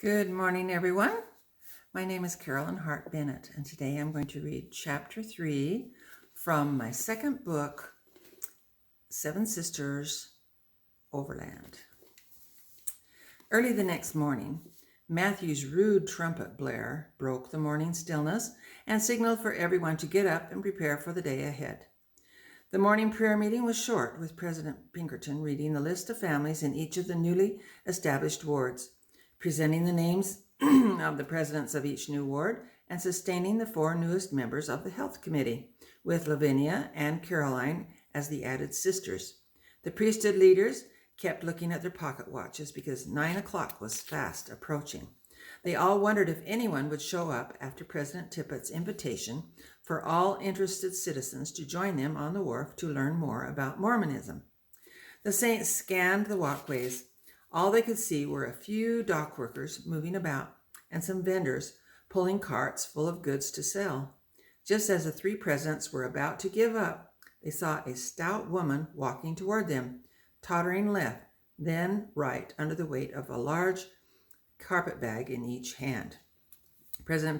Good morning, everyone. My name is Carolyn Hart Bennett, and today I'm going to read Chapter 3 from my second book, Seven Sisters, Overland. Early the next morning, Matthew's rude trumpet blare broke the morning stillness and signaled for everyone to get up and prepare for the day ahead. The morning prayer meeting was short, with President Pinkerton reading the list of families in each of the newly established wards, presenting the names of the presidents of each new ward, and sustaining the four newest members of the health committee, with Lavinia and Caroline as the added sisters. The priesthood leaders kept looking at their pocket watches because 9 o'clock was fast approaching. They all wondered if anyone would show up after President Tippett's invitation for all interested citizens to join them on the wharf to learn more about Mormonism. The saints scanned the walkways. All they could see were a few dock workers moving about and some vendors pulling carts full of goods to sell. Just as the three presidents were about to give up, they saw a stout woman walking toward them, tottering left, then right under the weight of a large carpet bag in each hand. President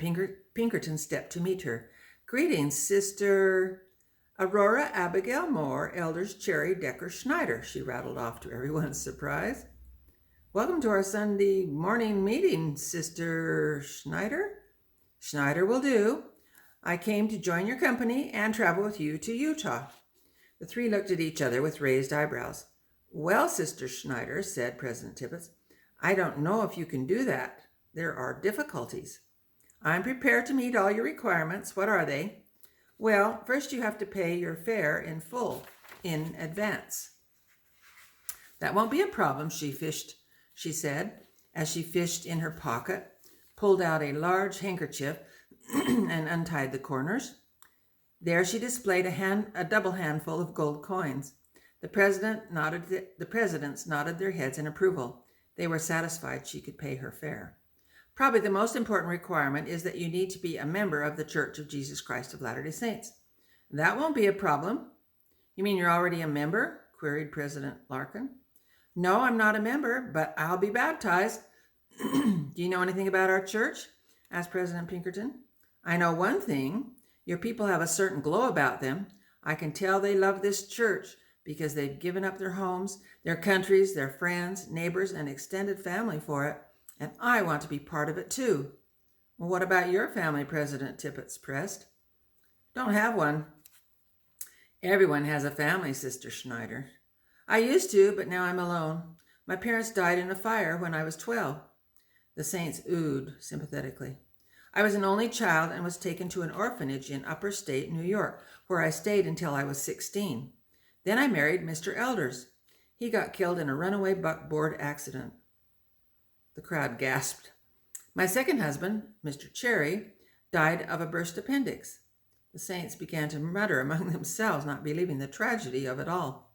Pinkerton stepped to meet her. "Greetings, Sister Aurora Abigail Moore, Elders Cherry Decker Schneider," she rattled off to everyone's surprise. "Welcome to our Sunday morning meeting, Sister Schneider." "Schneider will do. I came to join your company and travel with you to Utah." The three looked at each other with raised eyebrows. "Well, Sister Schneider," said President Tippett, "I don't know if you can do that. There are difficulties." "I'm prepared to meet all your requirements. What are they?" "Well, first you have to pay your fare in full, in advance." "That won't be a problem," she said, as she fished in her pocket, pulled out a large handkerchief, and untied the corners. There she displayed a double handful of gold coins. The presidents nodded their heads in approval. They were satisfied she could pay her fare. "Probably the most important requirement is that you need to be a member of the Church of Jesus Christ of Latter-day Saints." "That won't be a problem." "You mean you're already a member?" queried President Larkin. "No, I'm not a member, but I'll be baptized." "Do you know anything about our church?" asked President Pinkerton. "I know one thing. Your people have a certain glow about them. I can tell they love this church because they've given up their homes, their countries, their friends, neighbors, and extended family for it. And I want to be part of it too." "Well, what about your family?" President Tippett pressed. "Don't have one." "Everyone has a family, Sister Schneider." "I used to, but now I'm alone. My parents died in a fire when I was 12. The saints oohed sympathetically. "I was an only child and was taken to an orphanage in upper state New York, where I stayed until I was 16. Then I married Mr. Elders. He got killed in a runaway buckboard accident." The crowd gasped. "My second husband, Mr. Cherry, died of a burst appendix." The saints began to mutter among themselves, not believing the tragedy of it all.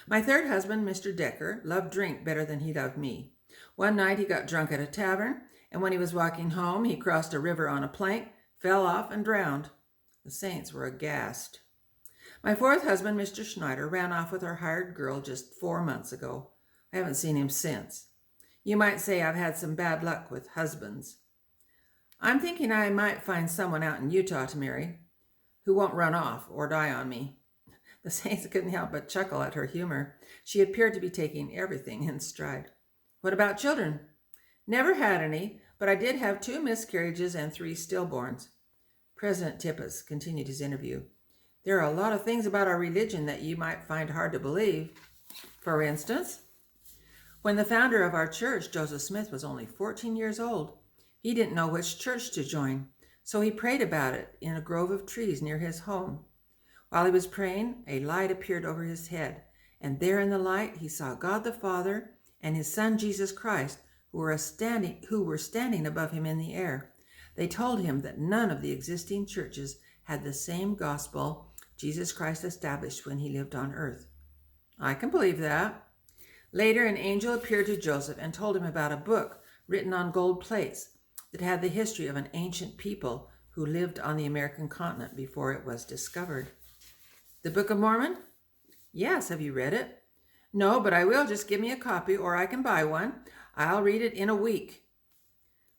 "My third husband, Mr. Decker, loved drink better than he loved me. One night he got drunk at a tavern, and when he was walking home, he crossed a river on a plank, fell off, and drowned." The saints were aghast. "My fourth husband, Mr. Schneider, ran off with our hired girl just 4 months ago. I haven't seen him since. You might say I've had some bad luck with husbands. I'm thinking I might find someone out in Utah to marry who won't run off or die on me." The saints couldn't help but chuckle at her humor. She appeared to be taking everything in stride. "What about children?" "Never had any, but I did have 2 miscarriages and 3 stillborns." President Tippett continued his interview. "There are a lot of things about our religion that you might find hard to believe. For instance, when the founder of our church, Joseph Smith, was only 14 years old, he didn't know which church to join, so he prayed about it in a grove of trees near his home. While he was praying, a light appeared over his head, and there in the light he saw God the Father and his Son Jesus Christ, who were standing above him in the air. They told him that none of the existing churches had the same gospel Jesus Christ established when he lived on earth." "I can believe that." "Later, an angel appeared to Joseph and told him about a book written on gold plates that had the history of an ancient people who lived on the American continent before it was discovered." "The Book of Mormon?" "Yes. Have you read it?" "No, but I will. Just give me a copy or I can buy one. I'll read it in a week."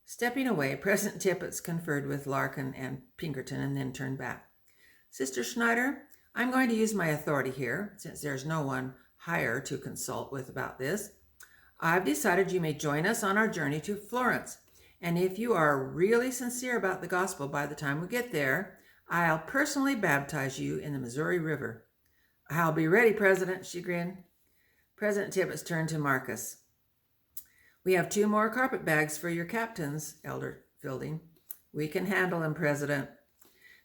Stepping away, President Tippett conferred with Larkin and Pinkerton and then turned back. Sister Schneider, I'm going to use my authority here, since there's no one higher to consult with about this. I've decided you may join us on our journey to Florence, and if you are really sincere about the gospel by the time we get there, I'll personally baptize you in the Missouri River. I'll be ready, President, she grinned. President Tippett turned to Marcus. We have 2 more carpet bags for your captains, Elder Fielding. We can handle them, President.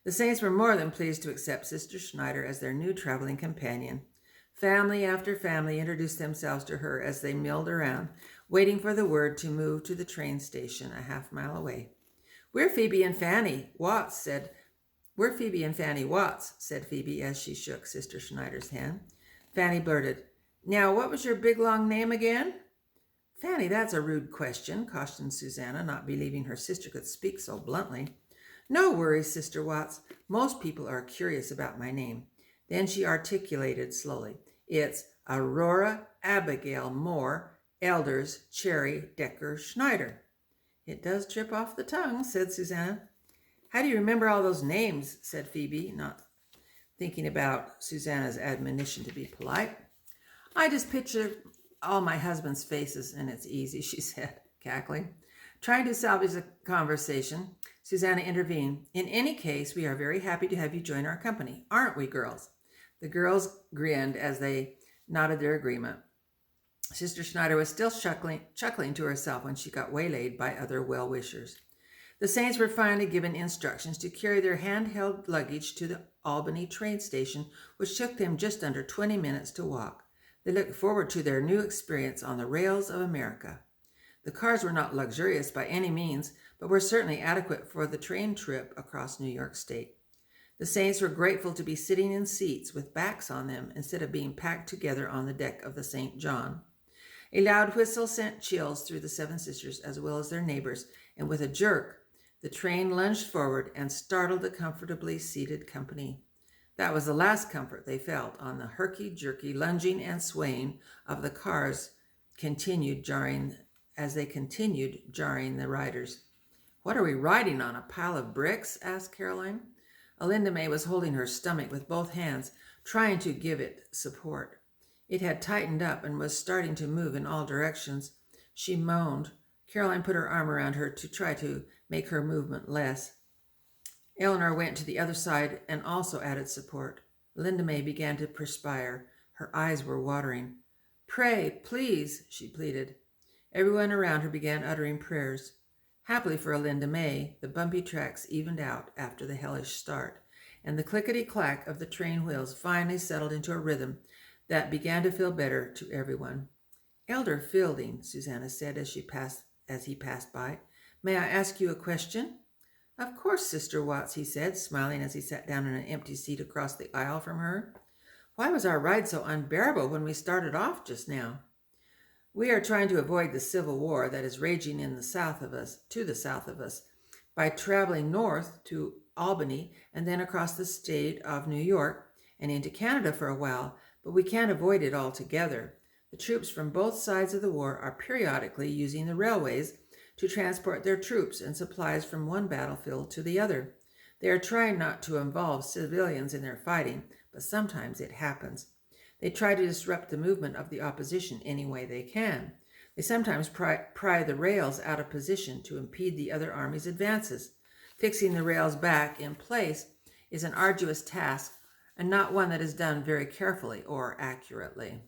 The Saints were more than pleased to accept Sister Schneider as their new traveling companion. Family after family introduced themselves to her as they milled around, waiting for the word to move to the train station a half-mile away. We're Phoebe and Fanny Watts, said Phoebe as she shook Sister Schneider's hand. Fanny blurted, Now, what was your big long name again? Fanny, that's a rude question, cautioned Susanna, not believing her sister could speak so bluntly. No worries, Sister Watts. Most people are curious about my name. Then she articulated slowly. It's Aurora Abigail Moore Elders Cherry Decker Schneider. It does trip off the tongue, said Susanna. How do you remember all those names? Said Phoebe, not thinking about Susanna's admonition to be polite. I just picture all my husband's faces, and it's easy, she said, cackling. Trying to salvage the conversation, Susanna intervened. In any case, we are very happy to have you join our company, aren't we, girls? The girls grinned as they nodded their agreement. Sister Schneider was still chuckling to herself when she got waylaid by other well-wishers. The Saints were finally given instructions to carry their handheld luggage to the Albany train station, which took them just under 20 minutes to walk. They looked forward to their new experience on the rails of America. The cars were not luxurious by any means, but were certainly adequate for the train trip across New York State. The Saints were grateful to be sitting in seats with backs on them instead of being packed together on the deck of the St. John. A loud whistle sent chills through the 7 sisters as well as their neighbors, and with a jerk, the train lunged forward and startled the comfortably seated company. That was the last comfort they felt on the herky-jerky lunging and swaying of the cars as they continued jarring the riders. What are we riding on, a pile of bricks? Asked Caroline. Alinda May was holding her stomach with both hands, trying to give it support. It had tightened up and was starting to move in all directions. She moaned. Caroline put her arm around her to try to make her movement less. Eleanor went to the other side and also added support. Linda May began to perspire. Her eyes were watering. Pray, please, she pleaded. Everyone around her began uttering prayers. Happily for Alinda May, the bumpy tracks evened out after the hellish start, and the clickety-clack of the train wheels finally settled into a rhythm that began to feel better to everyone. Elder Fielding, Susanna said as he passed by, may I ask you a question? Of course, Sister Watts, he said, smiling as he sat down in an empty seat across the aisle from her. Why was our ride so unbearable when we started off just now? We are trying to avoid the Civil War that is raging to the south of us, by traveling north to Albany and then across the state of New York and into Canada for a while, but we can't avoid it altogether. The troops from both sides of the war are periodically using the railways to transport their troops and supplies from one battlefield to the other. They are trying not to involve civilians in their fighting, but sometimes it happens. They try to disrupt the movement of the opposition any way they can. They sometimes pry the rails out of position to impede the other army's advances. Fixing the rails back in place is an arduous task and not one that is done very carefully or accurately.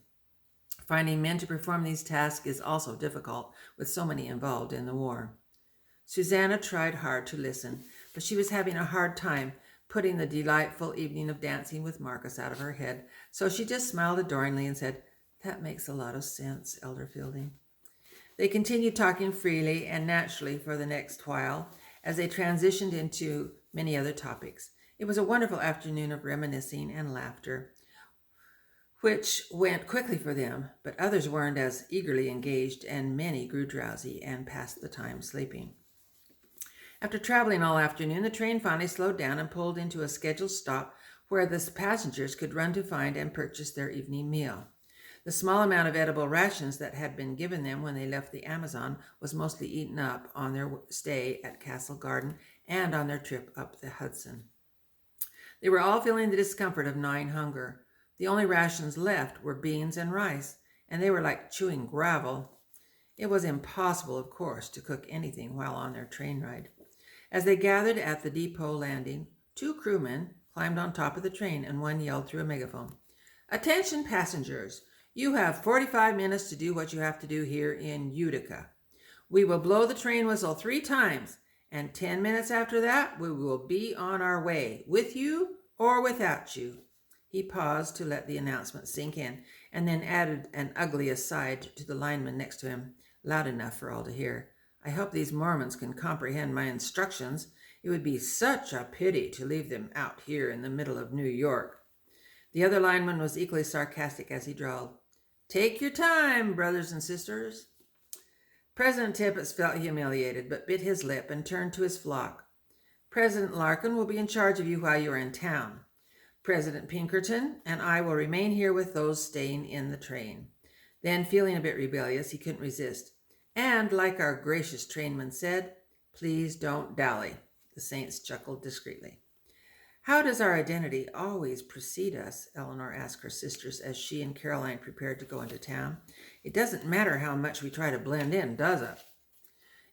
Finding men to perform these tasks is also difficult, with so many involved in the war. Susanna tried hard to listen, but she was having a hard time putting the delightful evening of dancing with Marcus out of her head, so she just smiled adoringly and said, That makes a lot of sense, Elder Fielding. They continued talking freely and naturally for the next while as they transitioned into many other topics. It was a wonderful afternoon of reminiscing and laughter, which went quickly for them, but others weren't as eagerly engaged, and many grew drowsy and passed the time sleeping. After traveling all afternoon, the train finally slowed down and pulled into a scheduled stop where the passengers could run to find and purchase their evening meal. The small amount of edible rations that had been given them when they left the Amazon was mostly eaten up on their stay at Castle Garden and on their trip up the Hudson. They were all feeling the discomfort of gnawing hunger. The only rations left were beans and rice, and they were like chewing gravel. It was impossible, of course, to cook anything while on their train ride. As they gathered at the depot landing, 2 crewmen climbed on top of the train and one yelled through a megaphone, "Attention passengers! You have 45 minutes to do what you have to do here in Utica. We will blow the train whistle 3 times, and 10 minutes after that, we will be on our way, with you or without you." He paused to let the announcement sink in, and then added an ugly aside to the lineman next to him, loud enough for all to hear. "I hope these Mormons can comprehend my instructions. It would be such a pity to leave them out here in the middle of New York." The other lineman was equally sarcastic as he drawled, "Take your time, brothers and sisters." President Tippett felt humiliated, but bit his lip and turned to his flock. "President Larkin will be in charge of you while you are in town. President Pinkerton and I will remain here with those staying in the train." Then, feeling a bit rebellious, he couldn't resist. "And, like our gracious trainman said, please don't dally." The saints chuckled discreetly. "How does our identity always precede us?" Eleanor asked her sisters as she and Caroline prepared to go into town. "It doesn't matter how much we try to blend in, does it?"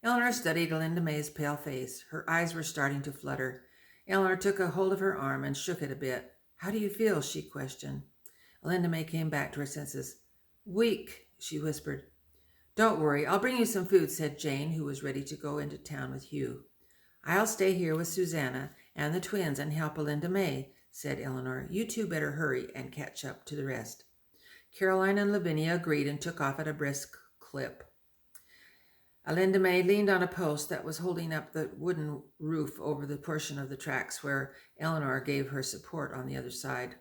Eleanor studied Alinda May's pale face. Her eyes were starting to flutter. Eleanor took a hold of her arm and shook it a bit. "How do you feel?" she questioned. Alinda May came back to her senses. "Weak," she whispered. "Don't worry, I'll bring you some food," said Jane, who was ready to go into town with Hugh. "I'll stay here with Susanna and the twins and help Alinda May," said Eleanor. "You two better hurry and catch up to the rest." Caroline and Lavinia agreed and took off at a brisk clip. Alinda May leaned on a post that was holding up the wooden roof over the portion of the tracks where Eleanor gave her support on the other side,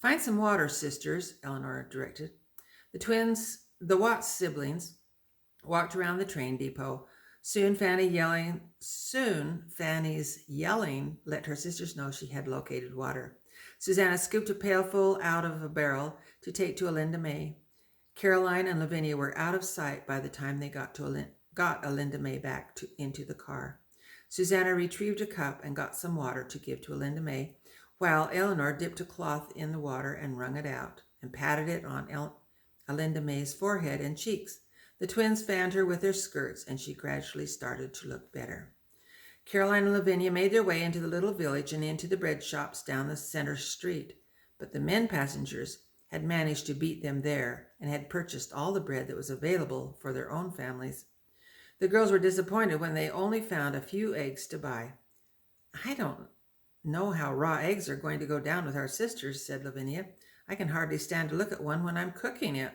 "Find some water, sisters," Eleanor directed. The Watts siblings, walked around the train depot. Soon Fanny's yelling let her sisters know she had located water. Susanna scooped a pailful out of a barrel to take to Alinda May. Caroline and Lavinia were out of sight by the time they got Alinda May back into the car. Susanna retrieved a cup and got some water to give to Alinda May, while Eleanor dipped a cloth in the water and wrung it out and patted it on Alinda May's forehead and cheeks. The twins fanned her with their skirts, and she gradually started to look better. Caroline and Lavinia made their way into the little village and into the bread shops down the center street, but the men passengers had managed to beat them there and had purchased all the bread that was available for their own families. The girls were disappointed when they only found a few eggs to buy. "I don't know how raw eggs are going to go down with our sisters," said Lavinia. "I can hardly stand to look at one when I'm cooking it."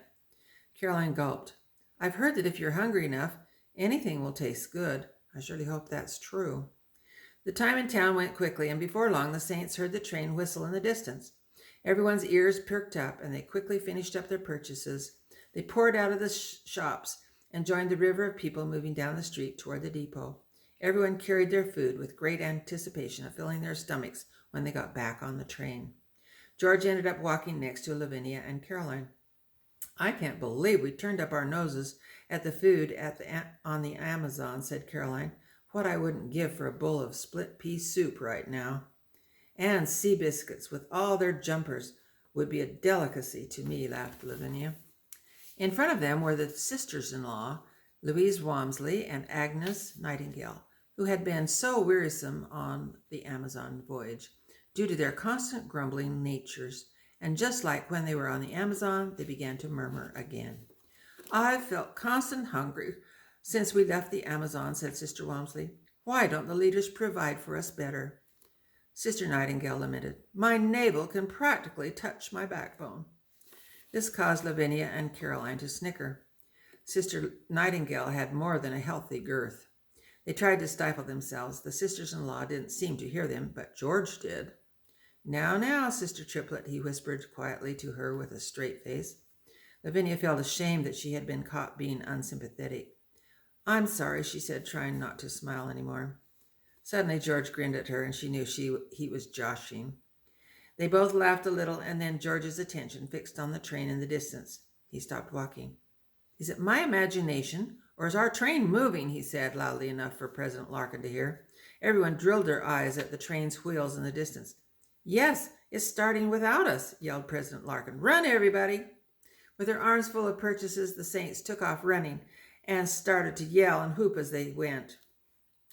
Caroline gulped. "I've heard that if you're hungry enough, anything will taste good. I surely hope that's true." The time in town went quickly, and before long the saints heard the train whistle in the distance. Everyone's ears perked up, and they quickly finished up their purchases. They poured out of the shops and joined the river of people moving down the street toward the depot. Everyone carried their food with great anticipation of filling their stomachs when they got back on the train. George ended up walking next to Lavinia and Caroline. "I can't believe we turned up our noses at the food on the Amazon," said Caroline. "What I wouldn't give for a bowl of split pea soup right now. And sea biscuits with all their jumpers would be a delicacy to me," laughed Lavinia. In front of them were the sisters-in-law, Louise Walmsley and Agnes Nightingale, who had been so wearisome on the Amazon voyage due to their constant grumbling natures, and just like when they were on the Amazon, they began to murmur again. "I've felt constant hungry since we left the Amazon," said Sister Walmsley. "Why don't the leaders provide for us better?" Sister Nightingale lamented, "My navel can practically touch my backbone." This caused Lavinia and Caroline to snicker. Sister Nightingale had more than a healthy girth. They tried to stifle themselves. The sisters-in-law didn't seem to hear them, but George did. Now, Sister Triplet," he whispered quietly to her with a straight face. Lavinia felt ashamed that she had been caught being unsympathetic. "I'm sorry," she said, trying not to smile anymore. Suddenly George grinned at her, and she knew he was joshing. They both laughed a little, and then George's attention fixed on the train in the distance. He stopped walking. "Is it my imagination, or is our train moving?" he said, loudly enough for President Larkin to hear. Everyone drilled their eyes at the train's wheels in the distance. "Yes, it's starting without us," yelled President Larkin. "Run, everybody!" With their arms full of purchases, the Saints took off running and started to yell and whoop as they went.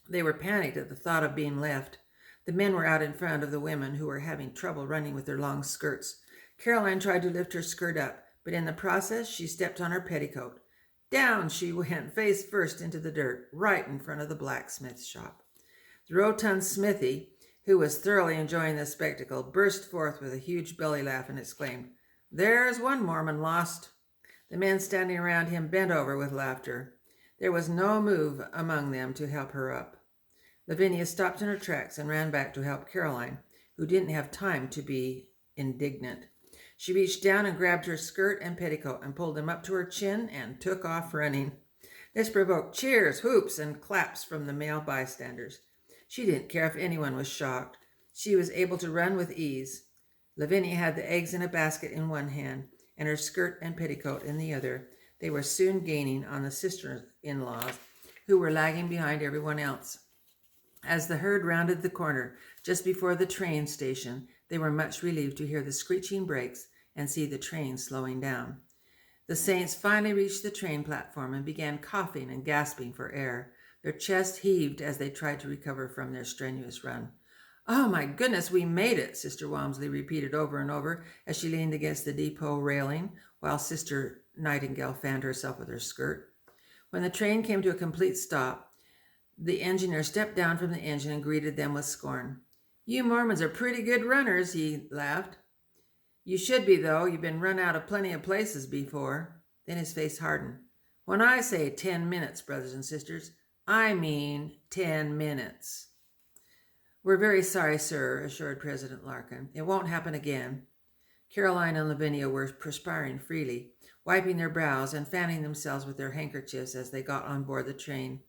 They were panicked at the thought of being left. The men were out in front of the women, who were having trouble running with their long skirts. Caroline tried to lift her skirt up, but in the process she stepped on her petticoat. Down she went, face first into the dirt, right in front of the blacksmith's shop. The rotund smithy, who was thoroughly enjoying the spectacle, burst forth with a huge belly laugh and exclaimed, "There's one Mormon lost." The men standing around him bent over with laughter. There was no move among them to help her up. Lavinia stopped in her tracks and ran back to help Caroline, who didn't have time to be indignant. She reached down and grabbed her skirt and petticoat and pulled them up to her chin and took off running. This provoked cheers, whoops, and claps from the male bystanders. She didn't care if anyone was shocked. She was able to run with ease. Lavinia had the eggs in a basket in one hand and her skirt and petticoat in the other. They were soon gaining on the sister-in-laws, who were lagging behind everyone else. As the herd rounded the corner just before the train station, they were much relieved to hear the screeching brakes and see the train slowing down. The Saints finally reached the train platform and began coughing and gasping for air. Their chests heaved as they tried to recover from their strenuous run. "Oh, my goodness, we made it," Sister Walmsley repeated over and over as she leaned against the depot railing, while Sister Nightingale fanned herself with her skirt. When the train came to a complete stop, the engineer stepped down from the engine and greeted them with scorn. "You Mormons are pretty good runners," he laughed. "You should be, though. You've been run out of plenty of places before." Then his face hardened. "When I say 10 minutes, brothers and sisters, I mean 10 minutes. "We're very sorry, sir," assured President Larkin. "It won't happen again." Caroline and Lavinia were perspiring freely, wiping their brows and fanning themselves with their handkerchiefs as they got on board the train.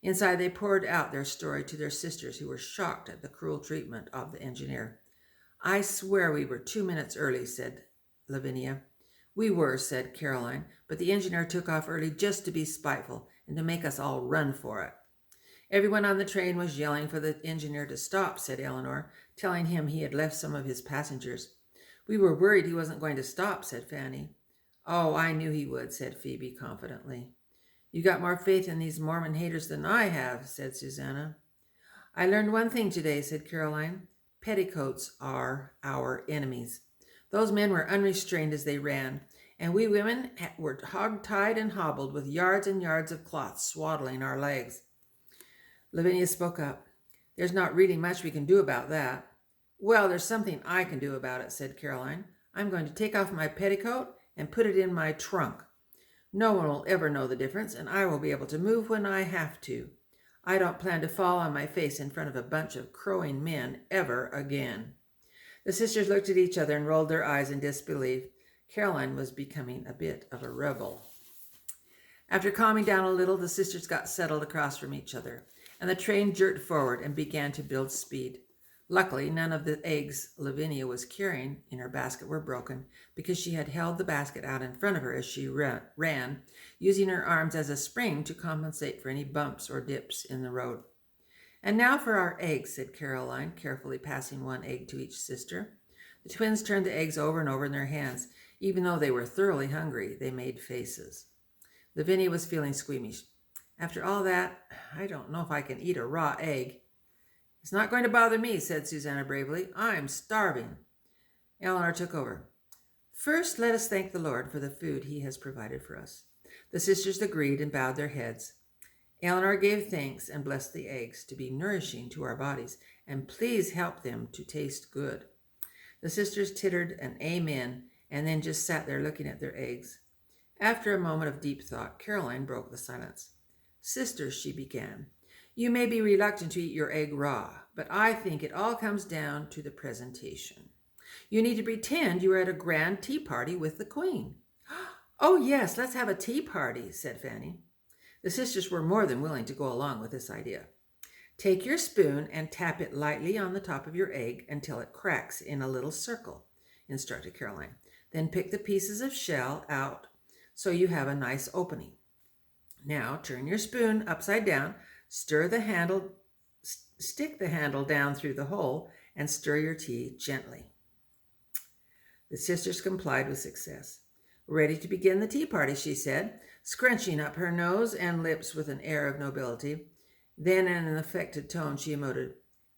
Inside, they poured out their story to their sisters, who were shocked at the cruel treatment of the engineer. "I swear we were 2 minutes early," said Lavinia. "We were," said Caroline, "but the engineer took off early just to be spiteful and to make us all run for it." "Everyone on the train was yelling for the engineer to stop," said Eleanor, telling him he had left some of his passengers. "We were worried he wasn't going to stop," said Fanny. "Oh, I knew he would," said Phoebe confidently. "You got more faith in these Mormon haters than I have," said Susanna. "I learned one thing today," said Caroline. "Petticoats are our enemies." Those men were unrestrained as they ran, and we women were hog-tied and hobbled with yards and yards of cloth swaddling our legs. Lavinia spoke up. "There's not really much we can do about that." "Well, there's something I can do about it," said Caroline. "I'm going to take off my petticoat and put it in my trunk. No one will ever know the difference, and I will be able to move when I have to. I don't plan to fall on my face in front of a bunch of crowing men ever again." The sisters looked at each other and rolled their eyes in disbelief. Caroline was becoming a bit of a rebel. After calming down a little, the sisters got settled across from each other, and the train jerked forward and began to build speed. Luckily, none of the eggs Lavinia was carrying in her basket were broken, because she had held the basket out in front of her as she ran, using her arms as a spring to compensate for any bumps or dips in the road. "And now for our eggs," said Caroline, carefully passing one egg to each sister. The twins turned the eggs over and over in their hands. Even though they were thoroughly hungry, they made faces. Lavinia was feeling squeamish. "After all that, I don't know if I can eat a raw egg." "It's not going to bother me," said Susanna bravely. "I'm starving." Eleanor took over. "First, let us thank the Lord for the food he has provided for us." The sisters agreed and bowed their heads. Eleanor gave thanks and blessed the eggs to be nourishing to our bodies, and please help them to taste good. The sisters tittered an amen and then just sat there looking at their eggs. After a moment of deep thought, Caroline broke the silence. "Sisters," she began, "you may be reluctant to eat your egg raw, but I think it all comes down to the presentation. You need to pretend you are at a grand tea party with the Queen." "Oh, yes, let's have a tea party," said Fanny. The sisters were more than willing to go along with this idea. Take your spoon and tap it lightly on the top of your egg until it cracks in a little circle, instructed Caroline. Then pick the pieces of shell out so you have a nice opening. Now turn your spoon upside down, stick the handle down through the hole, and stir your tea gently. The sisters complied with success. Ready to begin the tea party, she said, scrunching up her nose and lips with an air of nobility. Then in an affected tone she emoted,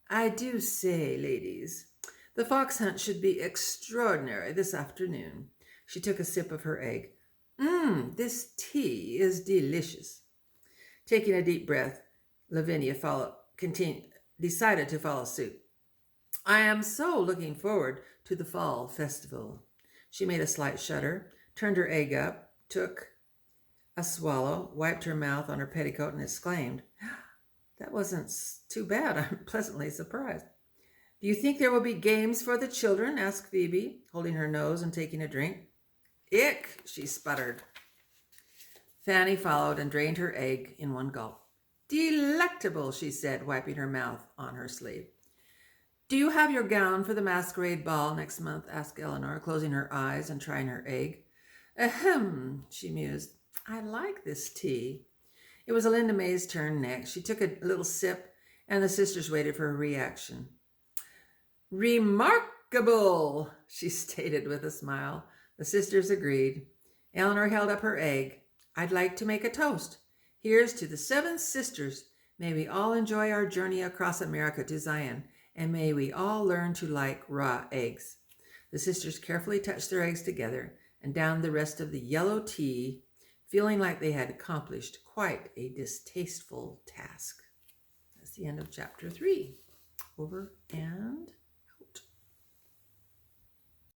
I do say, ladies, the fox hunt should be extraordinary this afternoon. She took a sip of her egg. This tea is delicious. Taking a deep breath, Lavinia decided to follow suit. I am so looking forward to the fall festival. She made a slight shudder, turned her egg up, took a swallow, wiped her mouth on her petticoat, and exclaimed, That wasn't too bad. I'm pleasantly surprised. Do you think there will be games for the children? Asked Phoebe, holding her nose and taking a drink. Ick, she sputtered. Fanny followed and drained her egg in one gulp. Delectable, she said, wiping her mouth on her sleeve. Do you have your gown for the masquerade ball next month? Asked Eleanor, closing her eyes and trying her egg. Ahem, she mused. I like this tea. It was Linda May's turn next. She took a little sip, and the sisters waited for her reaction. Remarkable, she stated with a smile. The sisters agreed. Eleanor held up her egg. I'd like to make a toast. Here's to the 7 sisters. May we all enjoy our journey across America to Zion, and may we all learn to like raw eggs. The sisters carefully touched their eggs together and downed the rest of the yellow tea, feeling like they had accomplished quite a distasteful task. That's the end of chapter 3. Over and